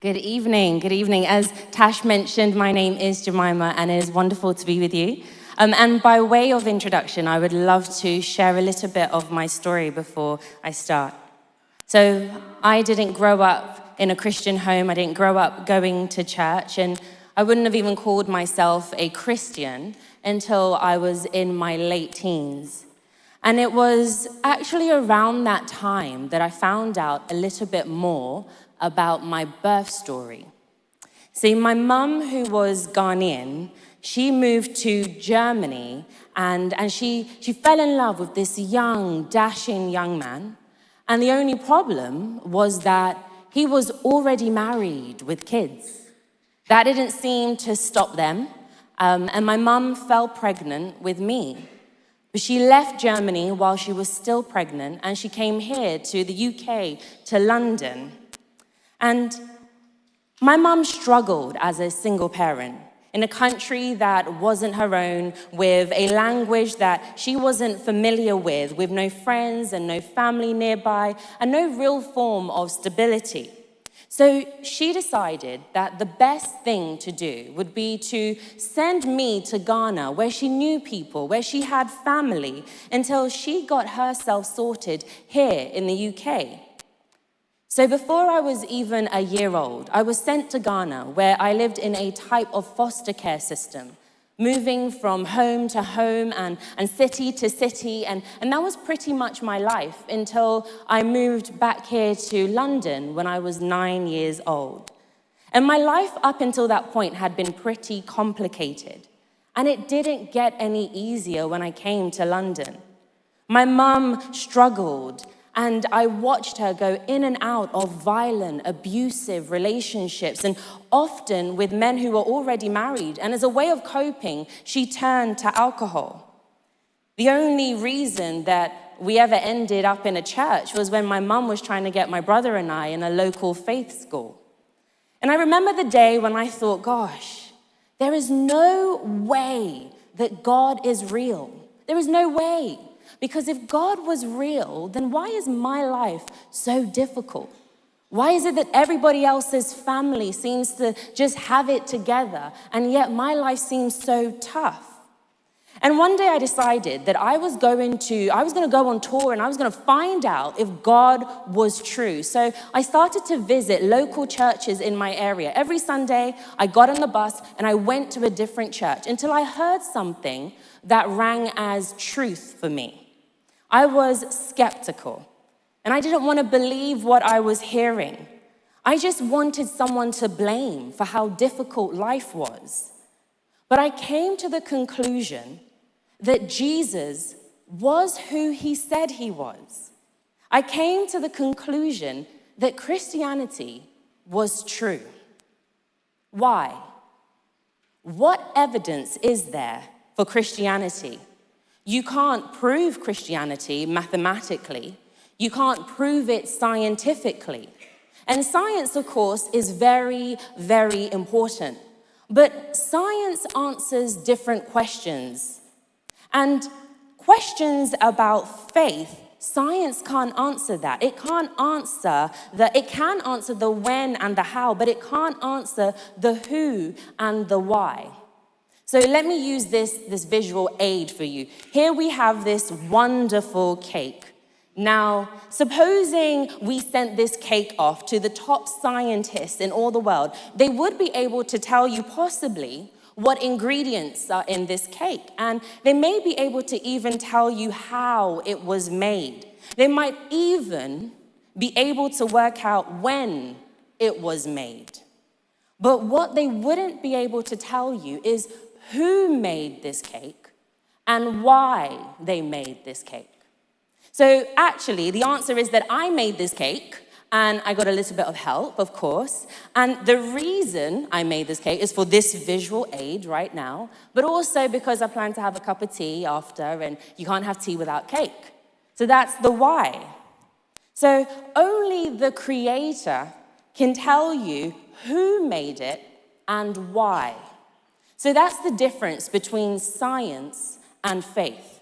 Good evening, good evening. As Tash mentioned, my name is Jemima and it is wonderful to be with you. And by way of introduction, I would love to share a little bit of my story before I start. So I didn't grow up in a Christian home, I didn't grow up going to church, and I wouldn't have even called myself a Christian until I was in my late teens. And it was actually around that time that I found out a little bit more about my birth story. See, my mum, who was Ghanaian, she moved to Germany and she fell in love with this young, dashing young man. And the only problem was that he was already married with kids. That didn't seem to stop them. And my mum fell pregnant with me. But she left Germany while she was still pregnant and she came here to the UK, to London. And my mum struggled as a single parent in a country that wasn't her own, with a language that she wasn't familiar with no friends and no family nearby, and no real form of stability. So she decided that the best thing to do would be to send me to Ghana, where she knew people, where she had family, until she got herself sorted here in the UK. So before I was even a year old, I was sent to Ghana, where I lived in a type of foster care system, moving from home to home and city to city, and that was pretty much my life until I moved back here to London when I was 9 years old. And my life up until that point had been pretty complicated, and it didn't get any easier when I came to London. My mum struggled, and I watched her go in and out of violent, abusive relationships, and often with men who were already married. And as a way of coping, she turned to alcohol. The only reason that we ever ended up in a church was when my mum was trying to get my brother and I in a local faith school. And I remember the day when I thought, gosh, there is no way that God is real. There is no way. Because if God was real, then why is my life so difficult? Why is it that everybody else's family seems to just have it together, and yet my life seems so tough? And one day I decided that I was going to go on tour and I was going to find out if God was true. So I started to visit local churches in my area. Every Sunday, I got on the bus and I went to a different church until I heard something that rang as truth for me. I was skeptical, and I didn't want to believe what I was hearing. I just wanted someone to blame for how difficult life was. But I came to the conclusion that Jesus was who he said he was. I came to the conclusion that Christianity was true. Why? What evidence is there for Christianity? You can't prove Christianity mathematically. You can't prove it scientifically. And science, of course, is very, very important. But science answers different questions. And questions about faith, science can't answer that. It can answer the when and the how, but it can't answer the who and the why. So let me use this visual aid for you. Here we have this wonderful cake. Now, supposing we sent this cake off to the top scientists in all the world, they would be able to tell you possibly what ingredients are in this cake. And they may be able to even tell you how it was made. They might even be able to work out when it was made. But what they wouldn't be able to tell you is who made this cake and why they made this cake. So actually, the answer is that I made this cake, and I got a little bit of help, of course. And the reason I made this cake is for this visual aid right now, but also because I plan to have a cup of tea after, and you can't have tea without cake. So that's the why. So only the Creator can tell you who made it and why. So that's the difference between science and faith.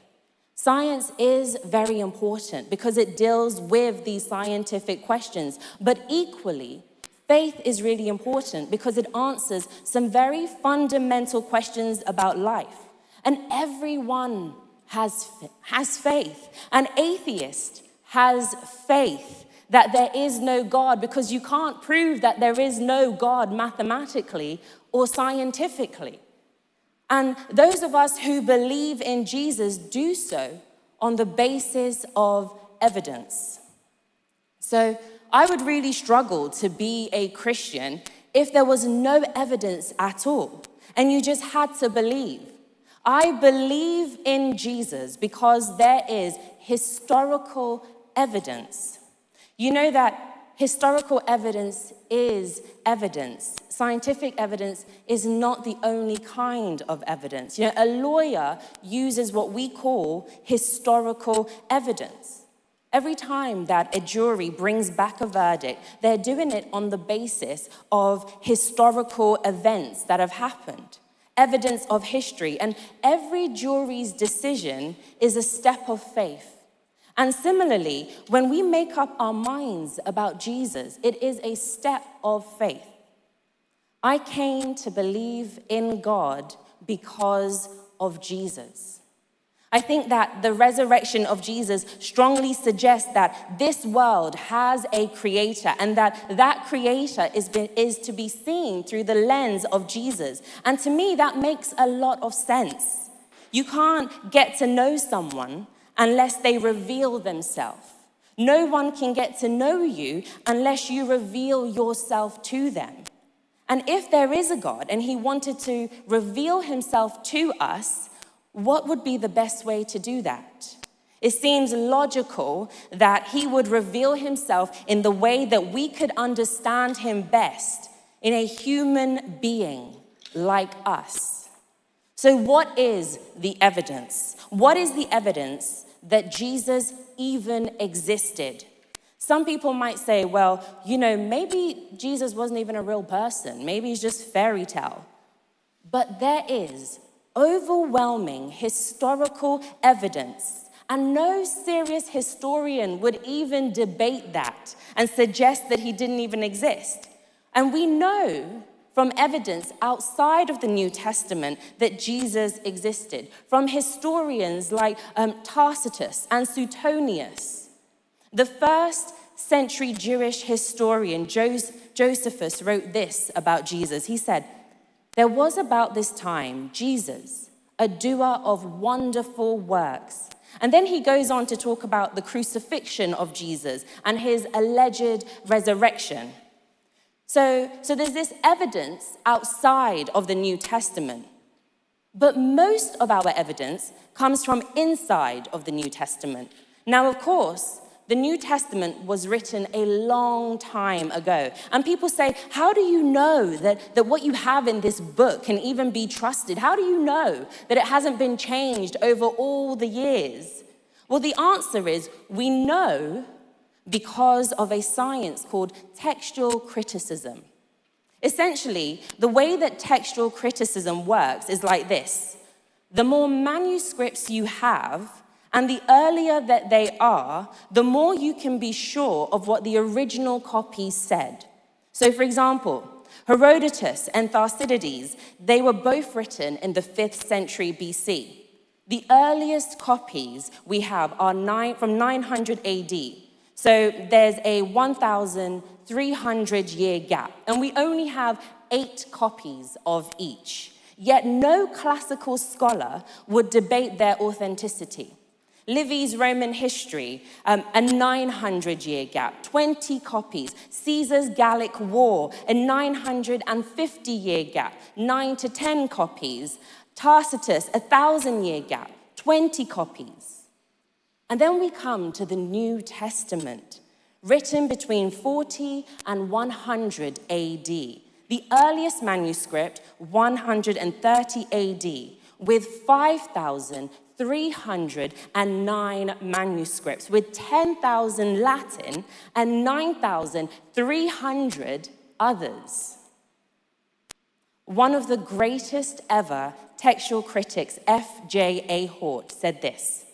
Science is very important because it deals with these scientific questions, but equally, Faith is really important because it answers some very fundamental questions about life. And everyone has faith. An atheist has faith that there is no God because you can't prove that there is no God mathematically or scientifically. And those of us who believe in Jesus do so on the basis of evidence. So I would really struggle to be a Christian if there was no evidence at all and you just had to believe. I believe in Jesus because there is historical evidence. You know that historical evidence is evidence. Scientific evidence is not the only kind of evidence. A lawyer uses what we call historical evidence. Every time that a jury brings back a verdict, they're doing it on the basis of historical events that have happened, evidence of history, and every jury's decision is a step of faith. And similarly, when we make up our minds about Jesus, it is a step of faith. I came to believe in God because of Jesus. I think that the resurrection of Jesus strongly suggests that this world has a creator and that creator is to be seen through the lens of Jesus. And to me, that makes a lot of sense. You can't get to know someone unless they reveal themselves. No one can get to know you unless you reveal yourself to them. And if there is a God and he wanted to reveal himself to us, what would be the best way to do that? It seems logical that he would reveal himself in the way that we could understand him best, in a human being like us. So what is the evidence? What is the evidence that Jesus even existed? Some people might say, well, maybe Jesus wasn't even a real person. Maybe he's just fairy tale. But there is overwhelming historical evidence, and no serious historian would even debate that and suggest that he didn't even exist. And we know from evidence outside of the New Testament that Jesus existed, from historians like Tacitus and Suetonius. The first century Jewish historian Josephus wrote this about Jesus. He said, "There was about this time Jesus, a doer of wonderful works." And then he goes on to talk about the crucifixion of Jesus and his alleged resurrection. So there's this evidence outside of the New Testament. But most of our evidence comes from inside of the New Testament. Now, of course, the New Testament was written a long time ago. And people say, how do you know that what you have in this book can even be trusted? How do you know that it hasn't been changed over all the years? Well, the answer is we know because of a science called textual criticism. Essentially, the way that textual criticism works is like this. The more manuscripts you have, and the earlier that they are, the more you can be sure of what the original copy said. So, for example, Herodotus and Thucydides, they were both written in the 5th century BC. The earliest copies we have are from 900 AD. So there's a 1,300-year gap, and we only have 8 copies of each. Yet no classical scholar would debate their authenticity. Livy's Roman history, a 900-year gap, 20 copies. Caesar's Gallic War, a 950-year gap, 9 to 10 copies. Tacitus, a 1,000-year gap, 20 copies. And then we come to the New Testament, written between 40 and 100 AD. The earliest manuscript, 130 AD, with 5,309 manuscripts, with 10,000 Latin and 9,300 others. One of the greatest ever textual critics, F.J.A. Hort, said this: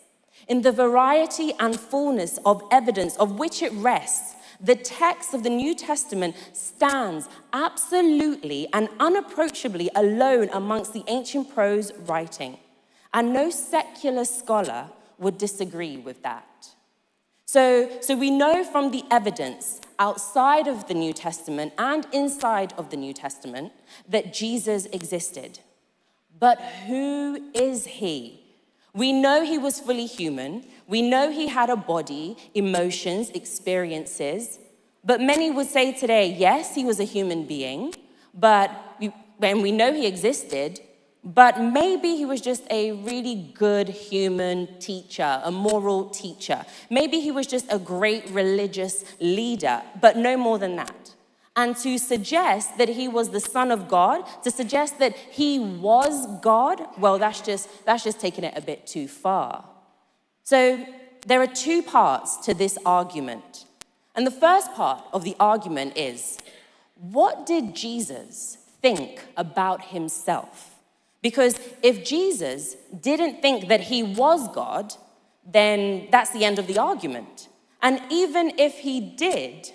"In the variety and fullness of evidence of which it rests, the text of the New Testament stands absolutely and unapproachably alone amongst the ancient prose writing. And no secular scholar would disagree with that. So we know from the evidence outside of the New Testament and inside of the New Testament that Jesus existed. But who is he? We know he was fully human. We know he had a body, emotions, experiences. But many would say today, yes, he was a human being, and we know he existed, but maybe he was just a really good human teacher, a moral teacher. Maybe he was just a great religious leader, but no more than that. And to suggest that he was the Son of God, to suggest that he was God, well, that's just taking it a bit too far. So there are two parts to this argument. And the first part of the argument is, what did Jesus think about himself? Because if Jesus didn't think that he was God, then that's the end of the argument. And even if he did,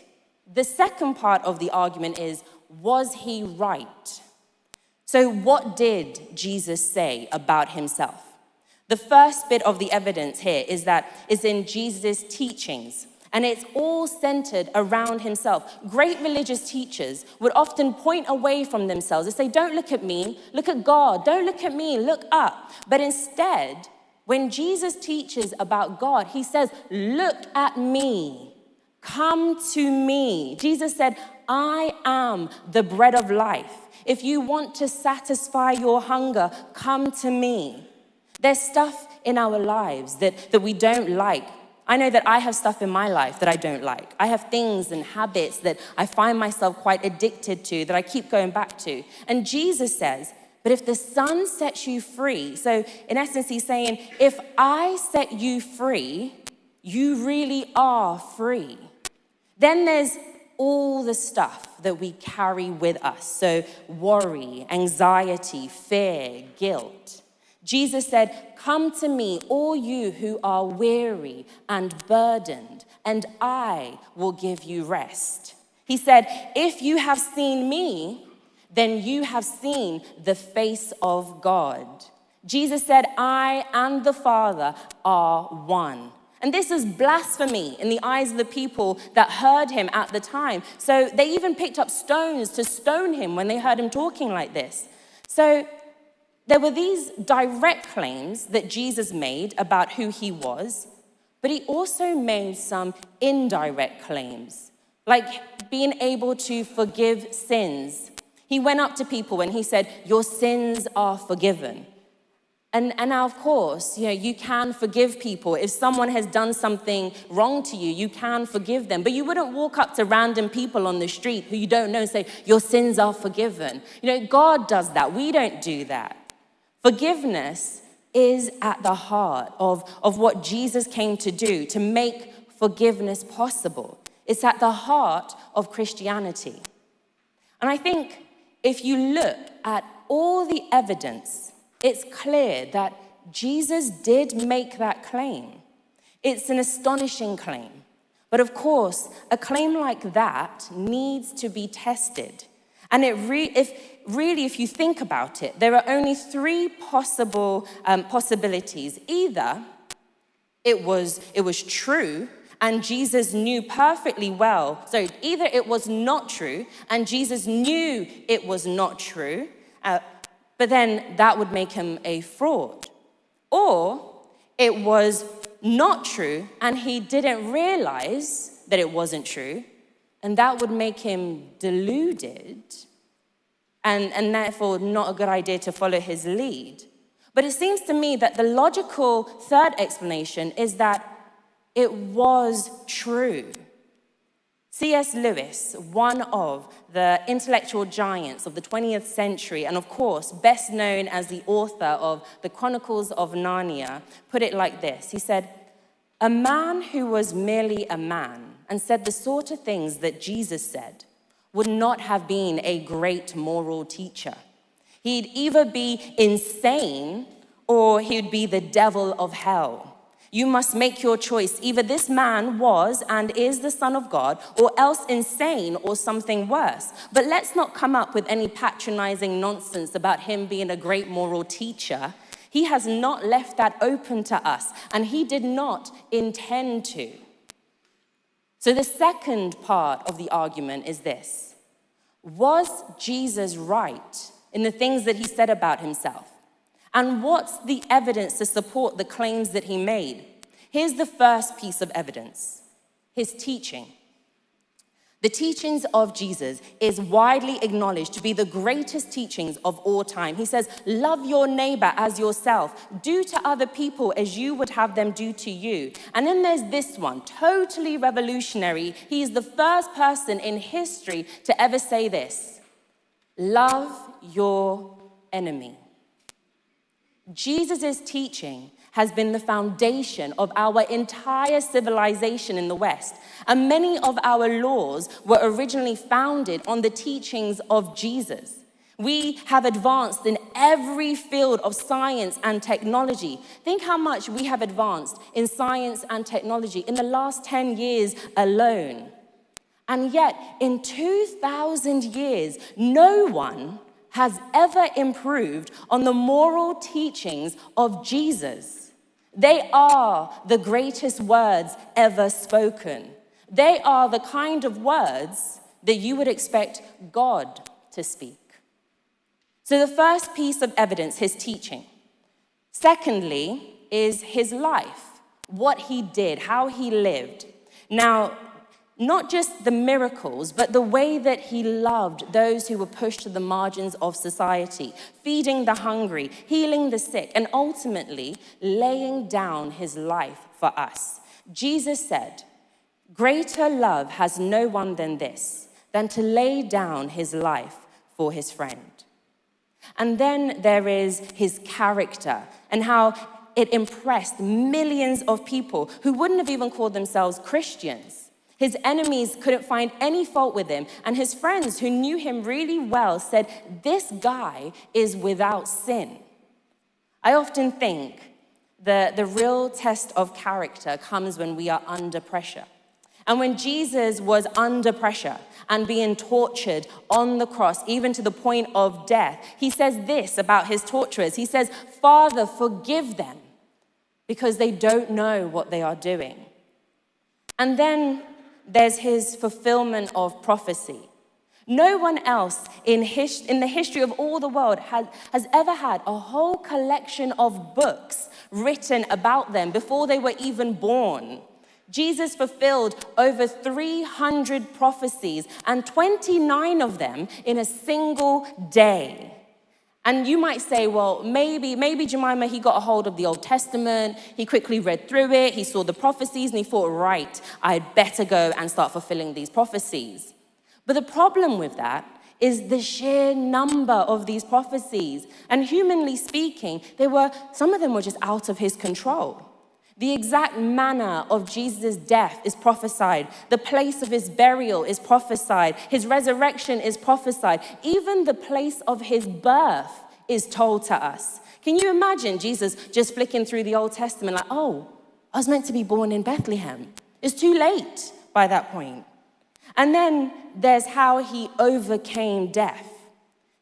the second part of the argument is, was he right? So what did Jesus say about himself? The first bit of the evidence here is in Jesus' teachings. And it's all centered around himself. Great religious teachers would often point away from themselves and say, don't look at me, look at God. Don't look at me, look up. But instead, when Jesus teaches about God, he says, look at me, come to me. Jesus said, I am the bread of life. If you want to satisfy your hunger, come to me. There's stuff in our lives that we don't like. I know that I have stuff in my life that I don't like. I have things and habits that I find myself quite addicted to, that I keep going back to. And Jesus says, but if the Son sets you free, so in essence, he's saying, if I set you free, you really are free. Then there's all the stuff that we carry with us. So worry, anxiety, fear, guilt. Jesus said, come to me, all you who are weary and burdened, and I will give you rest. He said, if you have seen me, then you have seen the face of God. Jesus said, I and the Father are one. And this is blasphemy in the eyes of the people that heard him at the time. So they even picked up stones to stone him when they heard him talking like this. So there were these direct claims that Jesus made about who he was, but he also made some indirect claims, like being able to forgive sins. He went up to people and he said, your sins are forgiven. And now, of course, you can forgive people. If someone has done something wrong to you, you can forgive them. But you wouldn't walk up to random people on the street who you don't know and say, your sins are forgiven. God does that. We don't do that. Forgiveness is at the heart of what Jesus came to do, to make forgiveness possible. It's at the heart of Christianity. And I think if you look at all the evidence, it's clear that Jesus did make that claim. It's an astonishing claim. But of course, a claim like that needs to be tested. And if you think about it, there are only three possible possibilities. Either it was true and Jesus knew perfectly well. So either it was not true and Jesus knew it was not true, but then that would make him a fraud. Or it was not true and he didn't realize that it wasn't true, and that would make him deluded, and therefore not a good idea to follow his lead. But it seems to me that the logical third explanation is that it was true. C.S. Lewis, one of the intellectual giants of the 20th century, and of course, best known as the author of the Chronicles of Narnia, put it like this. He said, a man who was merely a man and said the sort of things that Jesus said would not have been a great moral teacher. He'd either be insane or he'd be the devil of hell. You must make your choice. Either this man was and is the Son of God, or else insane or something worse. But let's not come up with any patronizing nonsense about him being a great moral teacher. He has not left that open to us, and he did not intend to. So the second part of the argument is this: was Jesus right in the things that he said about himself? And what's the evidence to support the claims that he made? Here's the first piece of evidence: his teaching. The teachings of Jesus is widely acknowledged to be the greatest teachings of all time. He says, love your neighbor as yourself. Do to other people as you would have them do to you. And then there's this one, totally revolutionary. He is the first person in history to ever say this: love your enemy. Jesus' teaching has been the foundation of our entire civilization in the West. And many of our laws were originally founded on the teachings of Jesus. We have advanced in every field of science and technology. Think how much we have advanced in science and technology in the last 10 years alone. And yet, in 2,000 years, no one has ever improved on the moral teachings of Jesus. They are the greatest words ever spoken. They are the kind of words that you would expect God to speak. So the first piece of evidence, his teaching. Secondly, is his life, what he did, how he lived. Now, not just the miracles, but the way that he loved those who were pushed to the margins of society, feeding the hungry, healing the sick, and ultimately laying down his life for us. Jesus said, greater love has no one than this, than to lay down his life for his friend. And then there is his character and how it impressed millions of people who wouldn't have even called themselves Christians. His enemies couldn't find any fault with him, and his friends who knew him really well said, this guy is without sin. I often think the real test of character comes when we are under pressure. And when Jesus was under pressure and being tortured on the cross, even to the point of death, he says this about his torturers. He says, Father, forgive them, because they don't know what they are doing. And then there's his fulfillment of prophecy. No one else in the history of all the world has ever had a whole collection of books written about them before they were even born. Jesus fulfilled over 300 prophecies, and 29 of them in a single day. And you might say, well, maybe Jemima, he got a hold of the Old Testament, he quickly read through it, he saw the prophecies, and he thought, right, I'd better go and start fulfilling these prophecies. But the problem with that is the sheer number of these prophecies. And humanly speaking, some of them were just out of his control. The exact manner of Jesus' death is prophesied. The place of his burial is prophesied. His resurrection is prophesied. Even the place of his birth is told to us. Can you imagine Jesus just flicking through the Old Testament like, oh, I was meant to be born in Bethlehem. It's too late by that point. And then there's how he overcame death.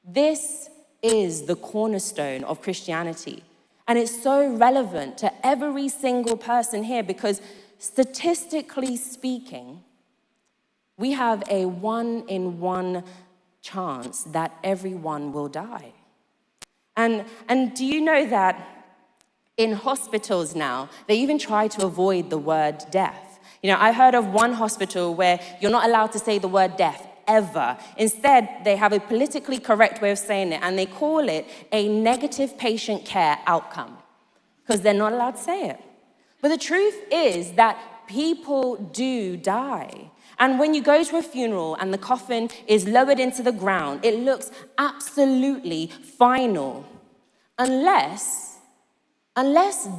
This is the cornerstone of Christianity. And it's so relevant to every single person here because statistically speaking, we have a 1 in 1 chance that everyone will die. And do you know that in hospitals now, they even try to avoid the word death? You know, I heard of one hospital where you're not allowed to say the word death ever. Instead, they have a politically correct way of saying it, and they call it a negative patient care outcome because they're not allowed to say it. But the truth is that people do die. And when you go to a funeral and the coffin is lowered into the ground, it looks absolutely final. Unless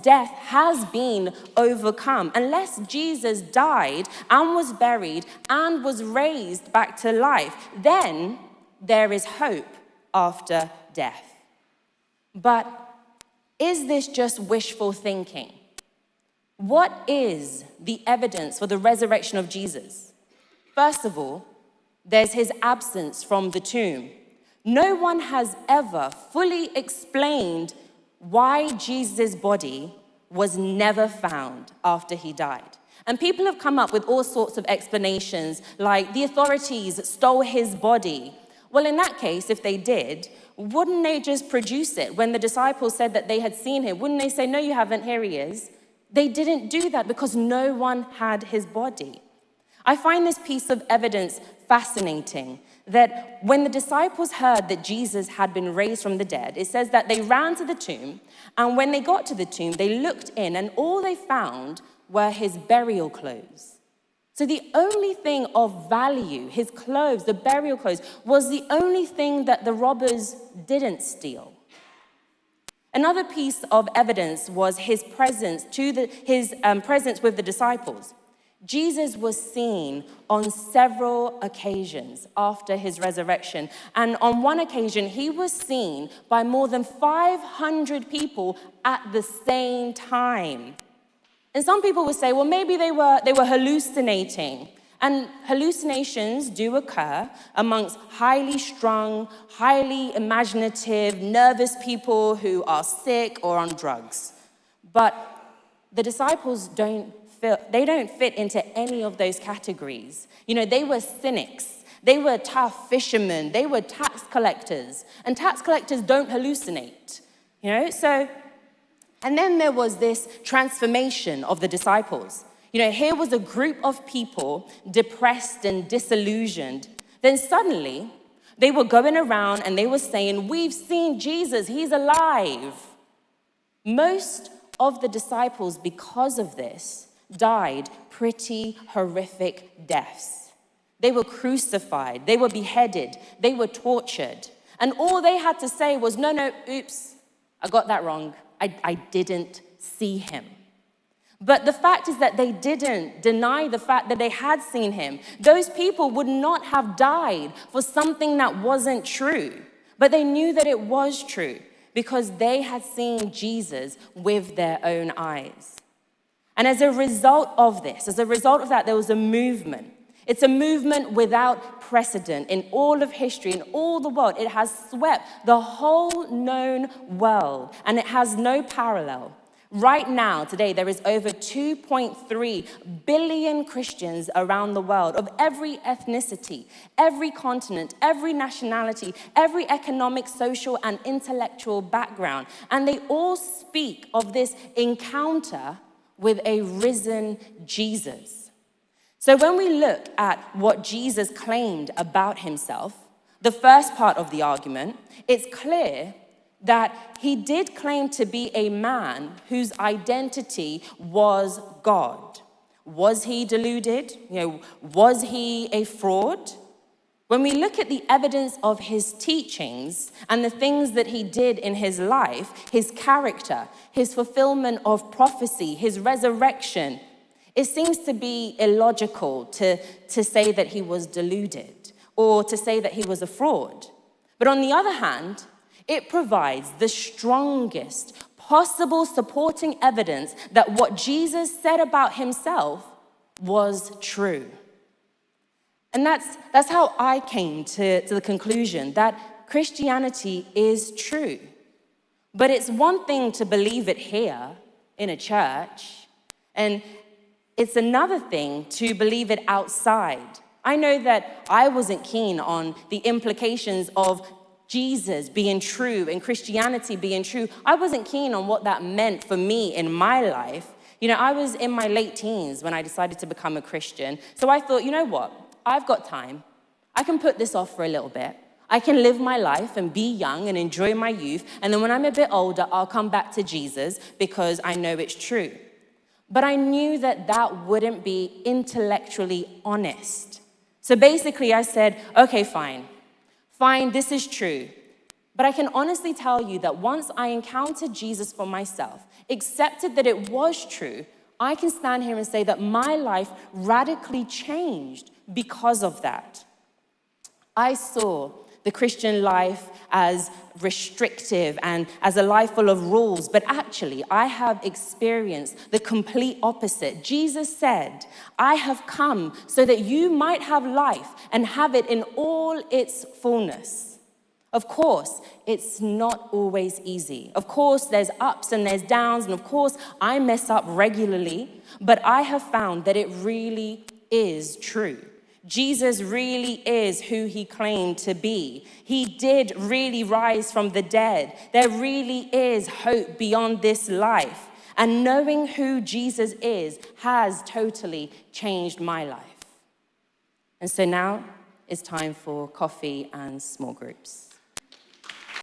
death has been overcome, unless Jesus died and was buried and was raised back to life, then there is hope after death. But is this just wishful thinking? What is the evidence for the resurrection of Jesus? First of all, there's his absence from the tomb. No one has ever fully explained why Jesus' body was never found after he died. And people have come up with all sorts of explanations, like the authorities stole his body. Well, in that case, if they did, wouldn't they just produce it? When the disciples said that they had seen him, wouldn't they say, no, you haven't, here he is? They didn't do that because no one had his body. I find this piece of evidence fascinating, that when the disciples heard that Jesus had been raised from the dead, it says that they ran to the tomb, and when they got to the tomb, they looked in, and all they found were his burial clothes. So the only thing of value, his clothes, the burial clothes, was the only thing that the robbers didn't steal. Another piece of evidence was his presence presence with the disciples. Jesus was seen on several occasions after his resurrection. And on one occasion, he was seen by more than 500 people at the same time. And some people would say, well, maybe they were hallucinating. And hallucinations do occur amongst highly strung, highly imaginative, nervous people who are sick or on drugs. But the disciples don't fit into any of those categories. You know, they were cynics. They were tough fishermen. They were tax collectors. And tax collectors don't hallucinate. You know, so, and then there was this transformation of the disciples. You know, here was a group of people depressed and disillusioned. Then suddenly, they were going around and they were saying, we've seen Jesus, he's alive. Most of the disciples, because of this, died pretty horrific deaths. They were crucified, they were beheaded, they were tortured. And all they had to say was, no, oops, I got that wrong. I didn't see him. But the fact is that they didn't deny the fact that they had seen him. Those people would not have died for something that wasn't true. But they knew that it was true because they had seen Jesus with their own eyes. And as a result of this, as a result of that, there was a movement. It's a movement without precedent in all of history, in all the world. It has swept the whole known world, and it has no parallel. Right now, today, there is over 2.3 billion Christians around the world of every ethnicity, every continent, every nationality, every economic, social, and intellectual background. And they all speak of this encounter with a risen Jesus. So when we look at what Jesus claimed about himself, the first part of the argument, it's clear that he did claim to be a man whose identity was God. Was he deluded? Was he a fraud? When we look at the evidence of his teachings and the things that he did in his life, his character, his fulfillment of prophecy, his resurrection, it seems to be illogical to say that he was deluded or to say that he was a fraud. But on the other hand, it provides the strongest possible supporting evidence that what Jesus said about himself was true. And that's how I came to the conclusion that Christianity is true. But it's one thing to believe it here in a church, and it's another thing to believe it outside. I know that I wasn't keen on the implications of Jesus being true and Christianity being true. I wasn't keen on what that meant for me in my life. You know, I was in my late teens when I decided to become a Christian. So I thought, you know what? I've got time. I can put this off for a little bit. I can live my life and be young and enjoy my youth. And then when I'm a bit older, I'll come back to Jesus because I know it's true. But I knew that that wouldn't be intellectually honest. So basically I said, okay, fine, this is true. But I can honestly tell you that once I encountered Jesus for myself, accepted that it was true, I can stand here and say that my life radically changed because of that. I saw the Christian life as restrictive and as a life full of rules, but actually I have experienced the complete opposite. Jesus said, I have come so that you might have life and have it in all its fullness. Of course, it's not always easy. Of course, there's ups and there's downs, and of course, I mess up regularly, but I have found that it really is true. Jesus really is who he claimed to be. He did really rise from the dead. There really is hope beyond this life. And knowing who Jesus is has totally changed my life. And so now it's time for coffee and small groups.